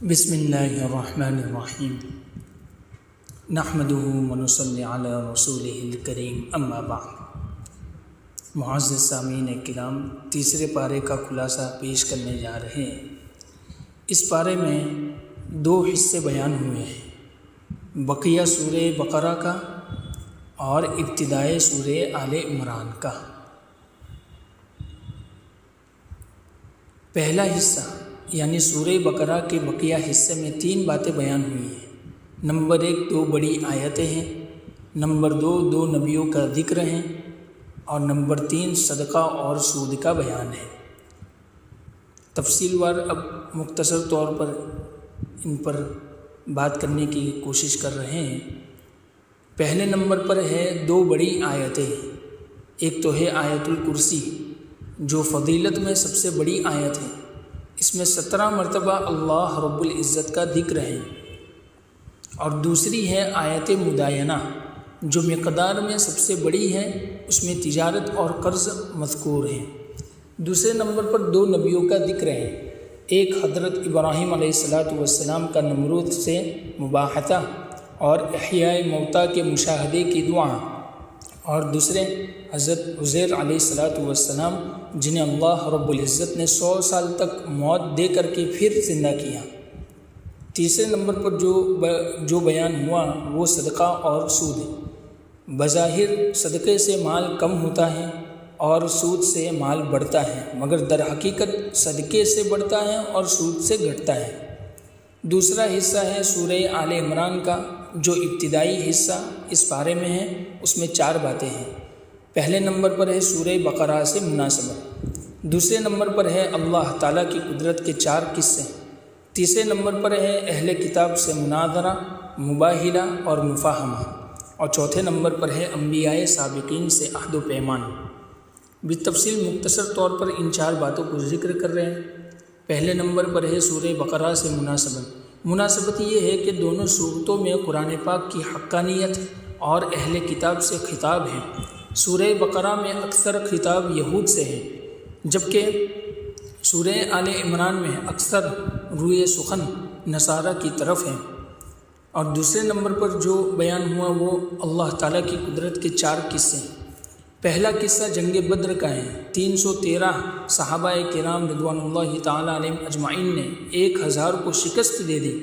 بسم اللہ الرحمن الرحیم نحمدہ ونصلی علی رسولہ الکریم اما بعد۔ معزز سامعین کرام، تیسرے پارے کا خلاصہ پیش کرنے جا رہے ہیں۔ اس پارے میں دو حصے بیان ہوئے ہیں، بقیہ سورہ بقرہ کا اور ابتدائے سورہ آل عمران کا۔ پہلا حصہ یعنی سورہ بقرہ کے بقیہ حصے میں تین باتیں بیان ہوئی ہیں۔ نمبر 1 دو بڑی آیتیں ہیں، نمبر 2 دو نبیوں کا ذکر ہے، اور نمبر 3 صدقہ اور سود کا بیان ہے۔ تفصیل وار اب مختصر طور پر ان پر بات کرنے کی کوشش کر رہے ہیں۔ پہلے نمبر پر ہے دو بڑی آیتیں۔ ایک تو ہے آیت الکرسی، جو فضیلت میں سب سے بڑی آیت ہے۔ اس میں 17 مرتبہ اللہ رب العزت کا ذکر ہے، اور دوسری ہے آیت مداینہ، جو مقدار میں سب سے بڑی ہے۔ اس میں تجارت اور قرض مذکور ہیں۔ دوسرے نمبر پر دو نبیوں کا ذکر ہے، ایک حضرت ابراہیم علیہ السلام کا نمرود سے مباحثہ اور احیاء موتیٰ کے مشاہدے کی دعا، اور دوسرے حضرت عزیر علیہ السلام جنہیں اللہ رب العزت نے 100 سال تک موت دے کر کے پھر زندہ کیا۔ تیسرے نمبر پر جو بیان ہوا وہ صدقہ اور سود ہے۔ بظاہر صدقے سے مال کم ہوتا ہے اور سود سے مال بڑھتا ہے، مگر در حقیقت صدقے سے بڑھتا ہے اور سود سے گھٹتا ہے۔ دوسرا حصہ ہے سورہ آل عمران کا، جو ابتدائی حصہ اس پارے میں ہے۔ اس میں 4 باتیں ہیں۔ پہلے نمبر پر ہے سورہ بقرہ سے مناسبت، دوسرے نمبر پر ہے اللہ تعالیٰ کی قدرت کے 4 قصے، تیسرے نمبر پر ہے اہل کتاب سے مناظرہ، مباہلہ اور مفاہمہ، اور چوتھے نمبر پر ہے انبیاء سابقین سے عہد و پیمان۔ بالتفصیل مختصر طور پر ان 4 باتوں کو ذکر کر رہے ہیں۔ پہلے نمبر پر ہے سورہ بقرہ سے مناسبت یہ ہے کہ دونوں صورتوں میں قرآن پاک کی حقانیت اور اہل کتاب سے خطاب ہے۔ سورہ بقرہ میں اکثر خطاب یہود سے ہے، جبکہ سورہ آل عمران میں اکثر روئے سخن نصارہ کی طرف ہے۔ اور دوسرے نمبر پر جو بیان ہوا وہ اللہ تعالیٰ کی قدرت کے 4 قصے۔ پہلا قصہ جنگ بدر کا ہے۔ 313 صحابہ کرام رضوان اللہ تعالیٰ علیہم اجمعین نے 1000 کو شکست دے دی۔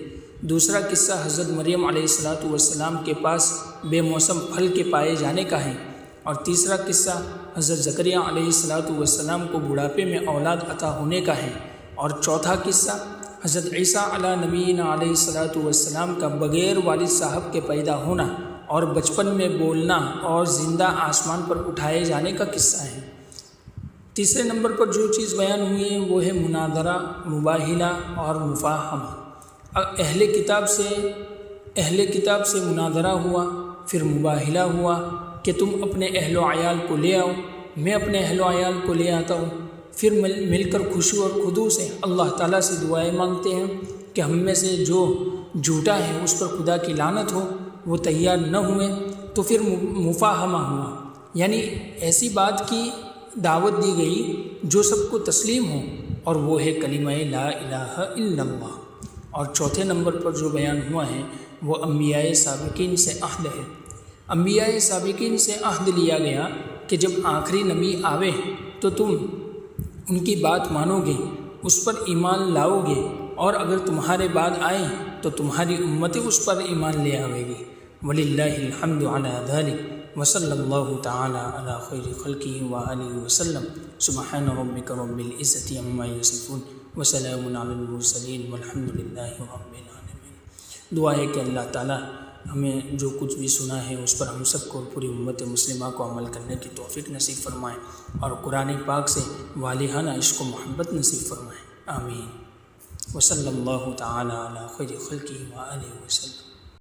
دوسرا قصہ حضرت مریم علیہ السلام کے پاس بے موسم پھل کے پائے جانے کا ہے، اور تیسرا قصہ حضرت زکریا علیہ السلام کو بڑھاپے میں اولاد عطا ہونے کا ہے، اور چوتھا قصہ حضرت عیسیٰ علیہ نبینا علیہ السلام کا بغیر والد صاحب کے پیدا ہونا اور بچپن میں بولنا اور زندہ آسمان پر اٹھائے جانے کا قصہ ہے۔ تیسرے نمبر پر جو چیز بیان ہوئی ہے وہ ہے مناظرہ، مباہلہ اور مفاہمہ۔ اہل کتاب سے مناظرہ ہوا، پھر مباہلہ ہوا کہ تم اپنے اہل و عیال کو لے آؤ، میں اپنے اہل و عیال کو لے آتا ہوں، پھر مل کر خوشی اور خضوع سے اللہ تعالیٰ سے دعائیں مانگتے ہیں کہ ہم میں سے جو جھوٹا ہے اس پر خدا کی لعنت ہو۔ وہ تیار نہ ہوئے تو پھر مفاہمہ ہوا، یعنی ایسی بات کی دعوت دی گئی جو سب کو تسلیم ہو، اور وہ ہے کلمہ لا الہ الا اللہ۔ اور چوتھے نمبر پر جو بیان ہوا ہے وہ انبیاء سابقین سے عہد ہے۔ انبیاء سابقین سے عہد لیا گیا کہ جب آخری نبی آوے تو تم ان کی بات مانو گے، اس پر ایمان لاؤ گے، اور اگر تمہارے بعد آئیں تو تمہاری امت اس پر ایمان لے آوے گی۔ وَلِلَّهِ الْحَمْدُ عَلَى ذَلِكَ وَصَلَّى اللَّهُ تَعَالَى عَلَى خَيْرِ خَلْقِهِ وَآلِهِ وَسَلَّمَ سُبْحَانَ رَبِّكَ رَبِّ الْعِزَّةِ عَمَّا يَصِفُونَ وَسَلَامٌ عَلَى الْمُرْسَلِينَ وَالْحَمْدُ لِلَّهِ رَبِّ الْعَالَمِينَ۔ دعا ہے کہ اللہ تعالیٰ ہمیں جو کچھ بھی سنا ہے اس پر ہم سب کو پوری امت مسلمہ کو عمل کرنے کی توفیق نصیب فرمائے، اور قرآن پاک سے والہانہ عشق و محبت نصیب فرمائے، آمین۔ وصلی اللہ تعالیٰ علی خیر خلقہ وآلہ وسلم۔